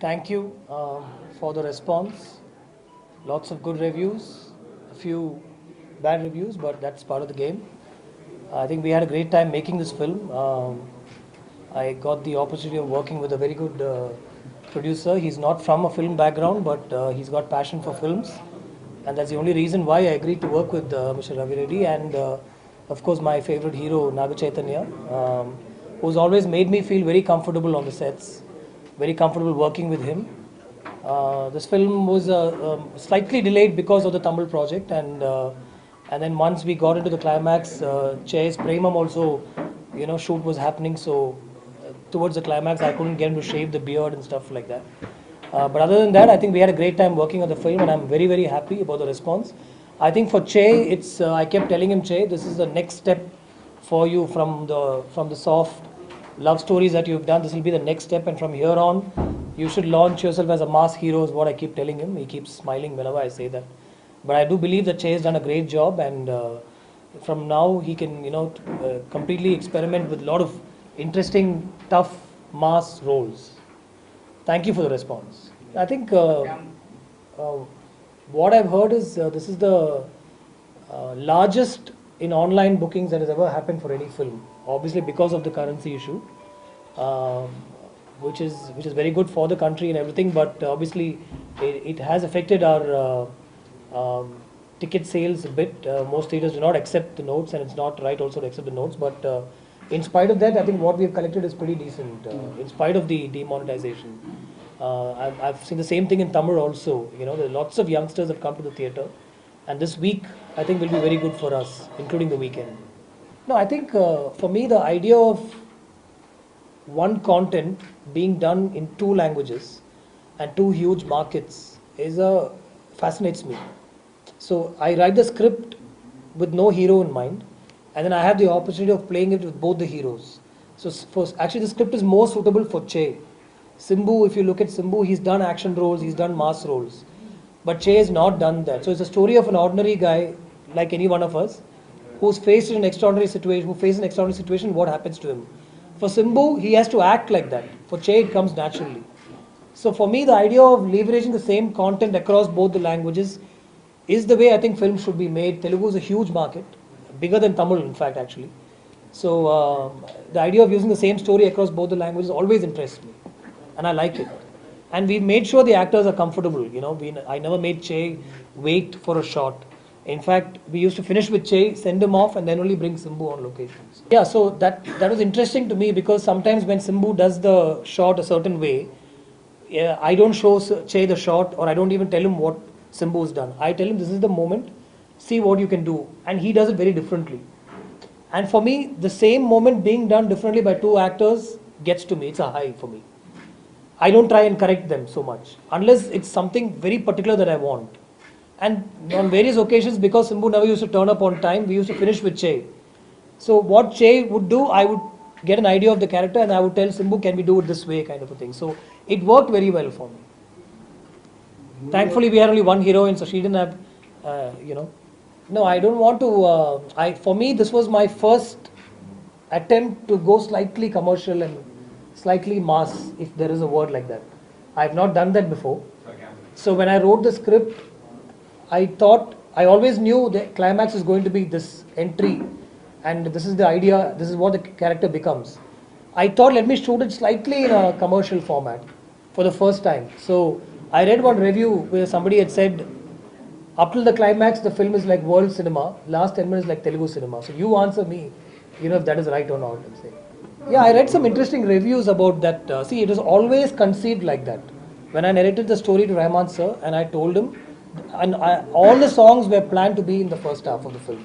Thank you for the response. Lots of good reviews, a few bad reviews, but that's part of the game. I think we had a great time making this film. I got the opportunity of working with a very good producer. He's not from a film background, but he's got passion for films. And that's the only reason why I agreed to work with Mr. Reddy and, of course, my favorite hero, Naga Chaitanya, who's always made me feel very comfortable on the sets, very comfortable working with him. This film was slightly delayed because of the Tamil project, and then once we got into the climax, Chase Premam also, shoot was happening. So towards the climax, I couldn't get him to shave the beard and stuff like that. But other than that, I think we had a great time working on the film, and I'm very, very happy about the response. I think for Che, it's I kept telling him, Che, this is the next step for you from the soft love stories that you've done. This will be the next step, and from here on, you should launch yourself as a mass hero. Is what I keep telling him. He keeps smiling whenever I say that. But I do believe that Che has done a great job, and from now he can, completely experiment with a lot of interesting, tough mass roles. Thank you for the response. I think what I've heard is this is the largest in online bookings that has ever happened for any film. Obviously, because of the currency issue, which is very good for the country and everything. But obviously, it has affected our ticket sales a bit. Most theaters do not accept the notes, and it's not right also to accept the notes. But in spite of that, I think what we have collected is pretty decent. In spite of the demonetization, I've seen the same thing in Tamil also. There are lots of youngsters have come to the theater, and this week I think will be very good for us, including the weekend. No, I think for me the idea of one content being done in two languages and two huge markets fascinates me. So I write the script with no hero in mind, and then I have the opportunity of playing it with both the heroes. So actually the script is more suitable for Che. Simbu, if you look at Simbu, he's done action roles, he's done mass roles. But Che has not done that. So it's a story of an ordinary guy, like any one of us, who's faced in an extraordinary situation, what happens to him. For Simbu, he has to act like that. For Che, it comes naturally. So for me, the idea of leveraging the same content across both the languages is the way I think films should be made. Telugu is a huge market, bigger than Tamil, in fact, actually. So the idea of using the same story across both the languages always interests me, and I like it. And we made sure the actors are comfortable. I never made Che wait for a shot. In fact, we used to finish with Che, send him off, and then only bring Simbu on locations. Yeah, so that was interesting to me, because sometimes when Simbu does the shot a certain way, I don't show Che the shot, or I don't even tell him what Simbu's done. I tell him, this is the moment, see what you can do. And he does it very differently. And for me, the same moment being done differently by two actors gets to me. It's a high for me. I don't try and correct them so much, unless it's something very particular that I want. And on various occasions, because Simbu never used to turn up on time, we used to finish with Che. So what Che would do, I would get an idea of the character, and I would tell Simbu, can we do it this way, kind of a thing. So it worked very well for me. Thankfully, we had only one heroine, so she didn't have, No, I don't want to. For me, this was my first attempt to go slightly commercial and slightly mass, if there is a word like that. I have not done that before. So when I wrote the script, I always knew the climax is going to be this entry, and this is the idea, this is what the character becomes. I thought, let me shoot it slightly in a commercial format for the first time. So I read one review where somebody had said, up till the climax, the film is like world cinema, last 10 minutes like Telugu cinema. So you answer me, if that is right or not. Yeah, I read some interesting reviews about that. See, it was always conceived like that. When I narrated the story to Rahman sir, and I told him, and all the songs were planned to be in the first half of the film.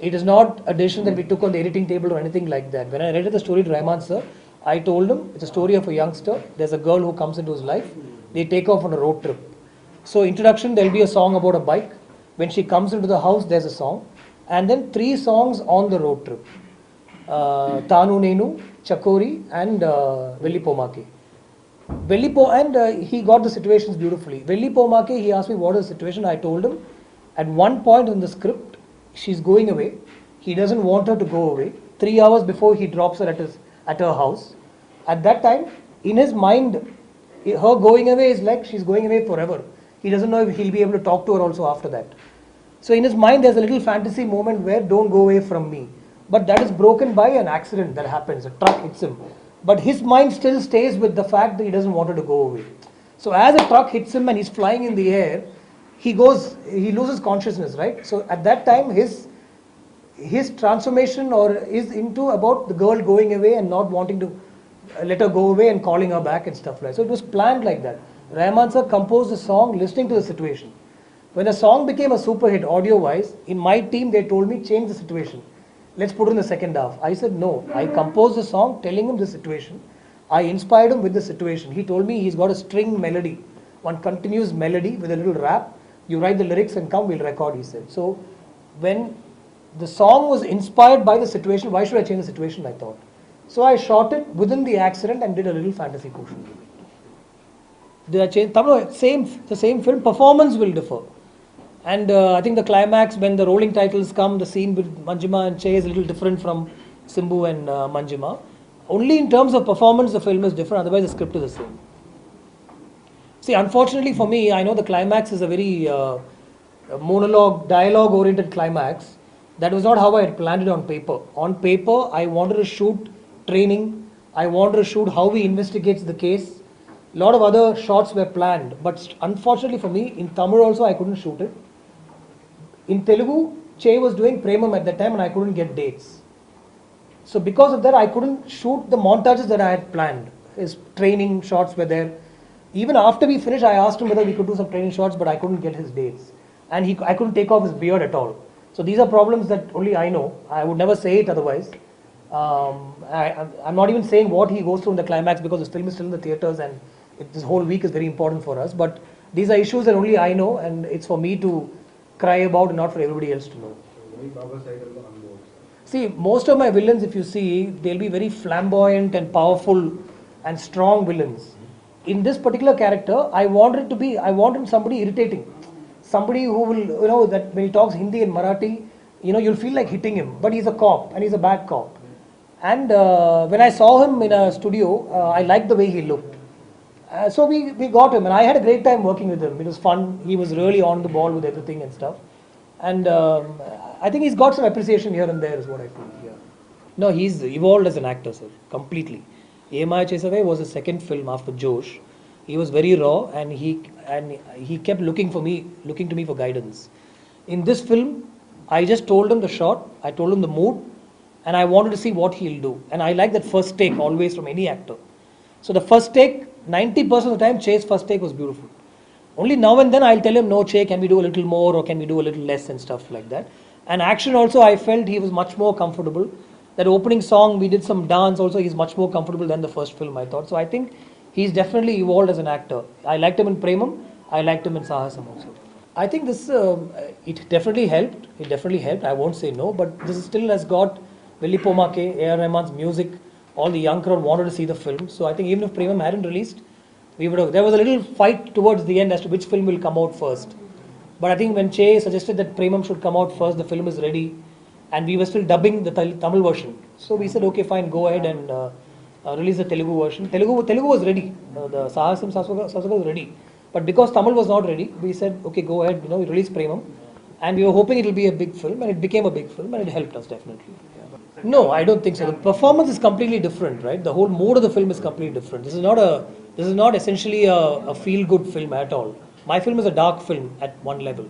It is not a decision that we took on the editing table or anything like that. When I narrated the story to Rahman sir, I told him, it's a story of a youngster. There's a girl who comes into his life. They take off on a road trip. So introduction, there'll be a song about a bike. When she comes into the house, there's a song. And then 3 songs on the road trip. Tanu Nenu, Chakori, and Vellipomake. And he got the situations beautifully. Vellipomake, he asked me what is the situation. I told him, at one point in the script, she's going away. He doesn't want her to go away. 3 hours before he drops her at her house. At that time, in his mind, Her going away is like she's going away forever. He doesn't know if he'll be able to talk to her also after that. So in his mind, there's a little fantasy moment where don't go away from me. But that is broken by an accident that happens. A truck hits him. But his mind still stays with the fact that he doesn't want her to go away. So as a truck hits him and he's flying in the air, he loses consciousness, right? So at that time, his transformation is into about the girl going away and not wanting to let her go away and calling her back and stuff like that. So it was planned like that. Rahman sir composed the song listening to the situation. When the song became a super hit audio-wise, in my team they told me change the situation. Let's put it in the second half. I said no. I composed the song telling him the situation. I inspired him with the situation. He told me he's got a string melody, one continuous melody with a little rap. You write the lyrics and come, we'll record, he said. So when the song was inspired by the situation, why should I change the situation, I thought. So I shot it within the accident and did a little fantasy portion. Did I change? The same film, performance will differ. And I think the climax, when the rolling titles come, the scene with Manjima and Che is a little different from Simbu and Manjima. Only in terms of performance, the film is different, otherwise the script is the same. See, unfortunately for me, I know the climax is a very monologue, dialogue-oriented climax. That was not how I had planned it on paper. On paper, I wanted to shoot training. I wanted to shoot how he investigates the case. A lot of other shots were planned. But unfortunately for me, in Tamil also, I couldn't shoot it. In Telugu, Che was doing Premam at that time and I couldn't get dates. So because of that, I couldn't shoot the montages that I had planned. His training shots were there. Even after we finished, I asked him whether we could do some training shots, but I couldn't get his dates. And I couldn't take off his beard at all. So these are problems that only I know. I would never say it otherwise. I'm not even saying what he goes through in the climax because this film is still in the theatres and this whole week is very important for us. But these are issues that only I know and it's for me to cry about and not for everybody else to know. See, most of my villains, if you see, they'll be very flamboyant and powerful and strong villains. In this particular character, I wanted somebody irritating. Somebody who will, that when he talks Hindi and Marathi, you'll feel like hitting him. But he's a cop and he's a bad cop. And when I saw him in a studio, I liked the way he looked. So we got him and I had a great time working with him. It was fun. He was really on the ball with everything and stuff. And I think he's got some appreciation here and there is what I feel. Yeah. No, he's evolved as an actor, sir, completely. Emaya Chesave was his second film after Josh. He was very raw and he kept looking to me for guidance. In this film, I just told him the shot, I told him the mood, and I wanted to see what he'll do. And I like that first take always from any actor. So the first take, 90% of the time, Che's first take was beautiful. Only now and then I'll tell him, no, Che, can we do a little more or can we do a little less and stuff like that. And action also, I felt he was much more comfortable. That opening song, we did some dance also, he's much more comfortable than the first film, I thought. So I think he's definitely evolved as an actor. I liked him in Premam, I liked him in Saahasam also. I think this, it definitely helped. I won't say no, but this still has got Vellipomake, A.R. Rahman's music, all the young crowd wanted to see the film. So I think even if Premam hadn't released, there was a little fight towards the end as to which film will come out first. But I think when Che suggested that Premam should come out first, the film is ready, and we were still dubbing the Tamil version. So we said, okay, fine, go ahead and release the Telugu version. Telugu was ready. The Saahasam Swaasaga was ready. But because Tamil was not ready, we said, okay, go ahead, we release Premam. And we were hoping it will be a big film, and it became a big film, and it helped us definitely. No, I don't think so. The performance is completely different, right? The whole mood of the film is completely different. This is not essentially a feel-good film at all. My film is a dark film at one level.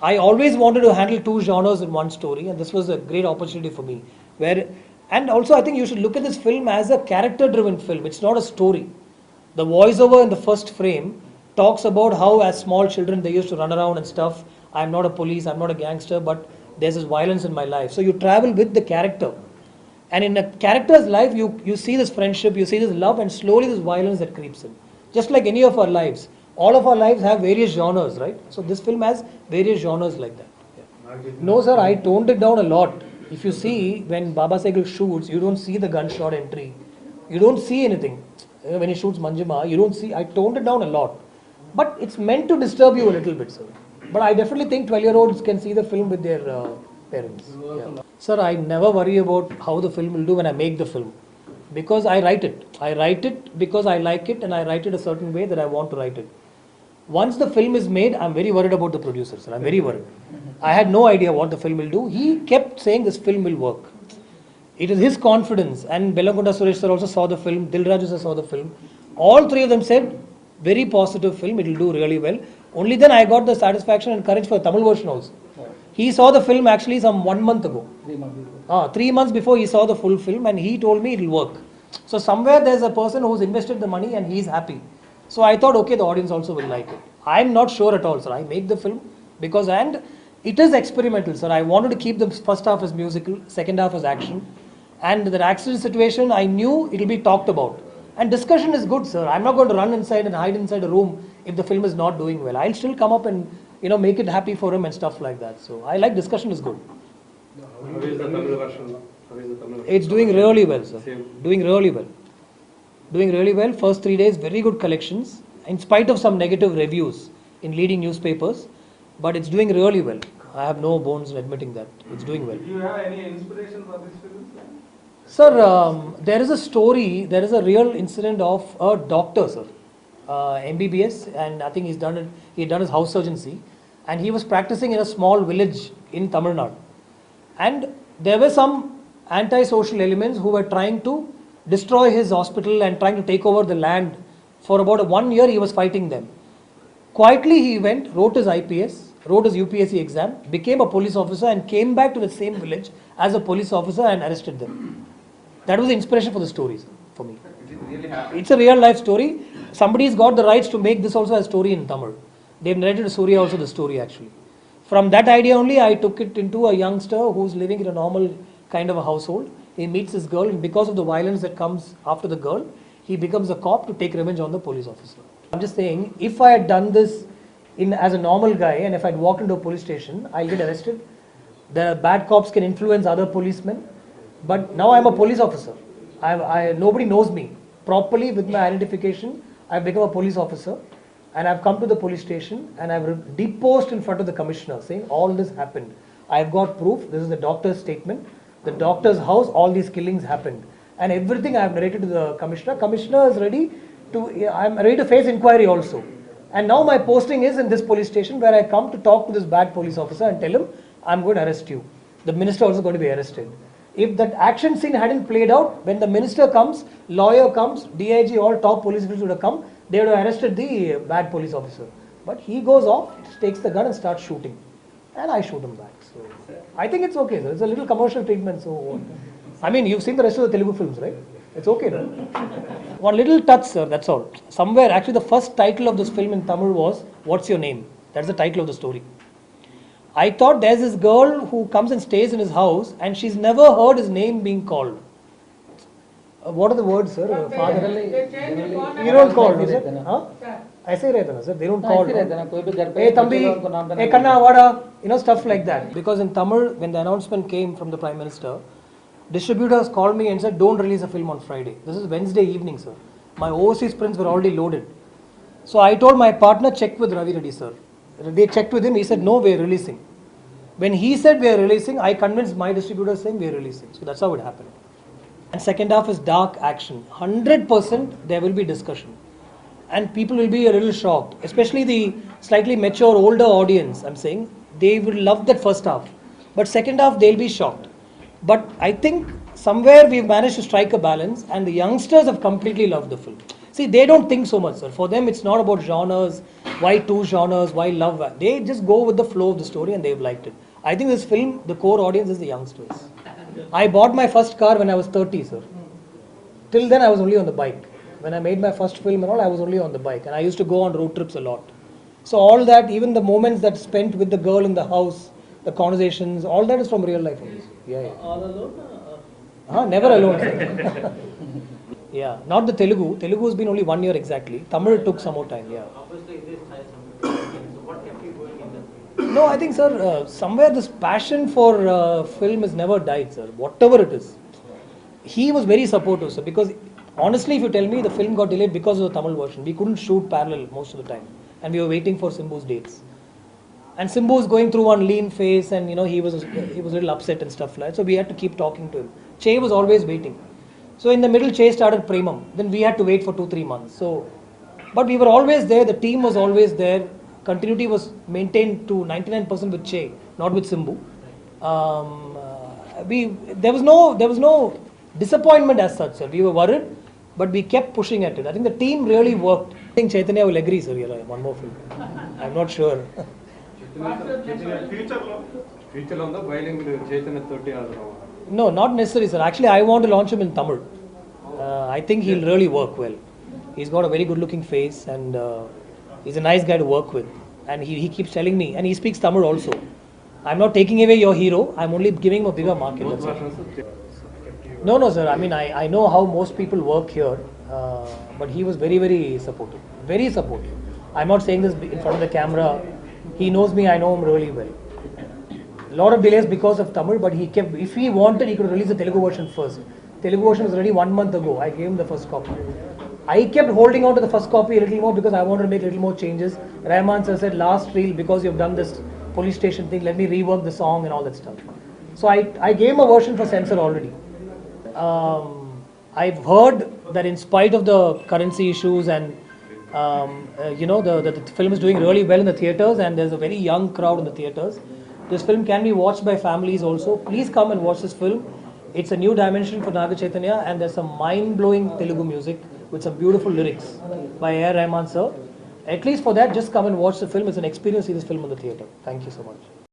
I always wanted to handle two genres in one story, and this was a great opportunity for me. And also, I think you should look at this film as a character-driven film. It's not a story. The voiceover in the first frame talks about how, as small children, they used to run around and stuff. I'm not a police, I'm not a gangster, but there's this violence in my life. So you travel with the character. And in a character's life, you see this friendship, you see this love, and slowly this violence that creeps in. Just like any of our lives. All of our lives have various genres, right? So this film has various genres like that. Yeah. No, sir, I toned it down a lot. If you see, when Baba Sehgal shoots, you don't see the gunshot entry. You don't see anything. When he shoots Manjima, you don't see. I toned it down a lot. But it's meant to disturb you a little bit, sir. But I definitely think 12-year-olds can see the film with their parents. Yeah. Sir, I never worry about how the film will do when I make the film. Because I write it. I write it because I like it and I write it a certain way that I want to write it. Once the film is made, I'm very worried about the producer, sir. I'm very worried. I had no idea what the film will do. He kept saying this film will work. It is his confidence. And Bellankonda Suresh sir also saw the film. Dilraju sir saw the film. All three of them said, very positive film. It will do really well. Only then I got the satisfaction and courage for the Tamil version also. He saw the film actually some 1 month ago. 3 months before. 3 months before he saw the full film and he told me it will work. So somewhere there's a person who's invested the money and he's happy. So I thought, okay, the audience also will like it. I'm not sure at all, sir. I make the film because, and it is experimental, sir. I wanted to keep the first half as musical, second half as action. And that accident situation, I knew it will be talked about. And discussion is good, sir. I'm not going to run inside and hide inside a room if the film is not doing well. I'll still come up and, make it happy for him and stuff like that. So I like discussion is good. How is the Tamil version? It's doing really well, sir. Doing really well. Doing really well. First 3 days, very good collections. In spite of some negative reviews in leading newspapers. But it's doing really well. I have no bones in admitting that. It's doing well. Do you have any inspiration for this film? Sir, there is a story, there is a real incident of a doctor, sir. MBBS, and I think he had done his house surgeoncy. And he was practicing in a small village in Tamil Nadu. And there were some anti-social elements who were trying to destroy his hospital and trying to take over the land. For about 1 year he was fighting them. Quietly he went, wrote his IPS, wrote his UPSC exam, became a police officer and came back to the same village as a police officer and arrested them. That was the inspiration for the story, sir, for me. It's a real life story. Somebody's got the rights to make this also a story in Tamil. They've narrated to Surya also the story actually. From that idea only I took it into a youngster who's living in a normal kind of a household. He meets this girl and because of the violence that comes after the girl, he becomes a cop to take revenge on the police officer. I'm just saying, if I had done this as a normal guy and if I'd walked into a police station, I'll get arrested. The bad cops can influence other policemen. But now I'm a police officer. Nobody knows me. Properly with my identification, I've become a police officer. And I've come to the police station and I've deposed in front of the commissioner saying all this happened. I've got proof. This is the doctor's statement. The doctor's house, all these killings happened. And everything I've narrated to the commissioner. Commissioner is ready to, I'm ready to face inquiry also. And now my posting is in this police station where I come to talk to this bad police officer and tell him, I'm going to arrest you. The minister also going to be arrested. If that action scene hadn't played out, when the minister comes, lawyer comes, DIG, all top police officers would have come, they would have arrested the bad police officer. But he goes off, takes the gun and starts shooting. And I shoot him back. So I think it's okay, sir. It's a little commercial treatment. So, I mean, you've seen the rest of the Telugu films, right? It's okay, no? One little touch, sir, that's all. Somewhere, actually the first title of this film in Tamil was, What's Your Name? That's the title of the story. I thought there's this girl who comes and stays in his house and she's never heard his name being called. What are the words, sir? Father? You don't call, is it? Huh? I say Redana, sir. They don't call. Hey, Tambi, hey, Kanna, Vada, stuff like that. Because in Tamil, when the announcement came from the Prime Minister, distributors called me and said, don't release a film on Friday. This is Wednesday evening, sir. My overseas prints were already loaded. So I told my partner, check with Reddy, sir. They checked with him, he said, no, we're releasing. When he said we're releasing, I convinced my distributor saying we're releasing. So that's how it happened. And second half is dark action. 100% there will be discussion. And people will be a little shocked. Especially the slightly mature, older audience, I'm saying, they will love that first half. But second half, they'll be shocked. But I think somewhere we've managed to strike a balance and the youngsters have completely loved the film. See, they don't think so much, sir. For them, it's not about genres, why two genres, why love. They just go with the flow of the story and they've liked it. I think this film, the core audience is the youngsters. I bought my first car when I was 30, sir. Till then, I was only on the bike. When I made my first film and all, I was only on the bike. And I used to go on road trips a lot. So all that, even the moments that spent with the girl in the house, the conversations, all that is from real life. Yeah. All alone? Never alone, sir. Yeah, not the Telugu. Telugu has been only 1 year exactly. Tamil took some more time, yeah. Obviously, this has some. So what kept you going in the film? No, I think, sir, somewhere this passion for film has never died, sir. Whatever it is. He was very supportive, sir, because honestly, if you tell me, the film got delayed because of the Tamil version. We couldn't shoot parallel most of the time. And we were waiting for Simbu's dates. And Simbu was going through one lean phase and, he was a little upset and stuff like that. So we had to keep talking to him. Che was always waiting. So in the middle, Che started Premam. Then we had to wait for 2-3 months. So, but we were always there. The team was always there. Continuity was maintained to 99% with Che, not with Simbu. There was no disappointment as such, sir. We were worried, but we kept pushing at it. I think the team really worked. I think Chaitanya will agree, sir. One more film. I'm not sure. Future on the violin with Chaitanya 30 No, not necessary, sir. Actually, I want to launch him in Tamil. I think he'll really work well. He's got a very good-looking face, and he's a nice guy to work with. And he keeps telling me, and he speaks Tamil also. I'm not taking away your hero. I'm only giving him a bigger market. Both That's all. versions. No, sir. I mean, I know how most people work here, but he was very, very supportive. Very supportive. I'm not saying this in front of the camera. He knows me. I know him really well. A lot of delays because of Tamil, but he kept. If he wanted, he could release the Telugu version first. Telugu version was ready 1 month ago. I gave him the first copy. I kept holding on to the first copy a little more because I wanted to make a little more changes. Rahman sir said, last reel, because you've done this police station thing, let me rework the song and all that stuff. So I gave him a version for censor already. I've heard that in spite of the currency issues and the film is doing really well in the theatres, and there's a very young crowd in the theatres. This film can be watched by families also. Please come and watch this film. It's a new dimension for Naga Chaitanya, and there's some mind-blowing Telugu music with some beautiful lyrics by A. Rahman sir. At least for that, just come and watch the film. It's an experience to see this film in the theatre. Thank you so much.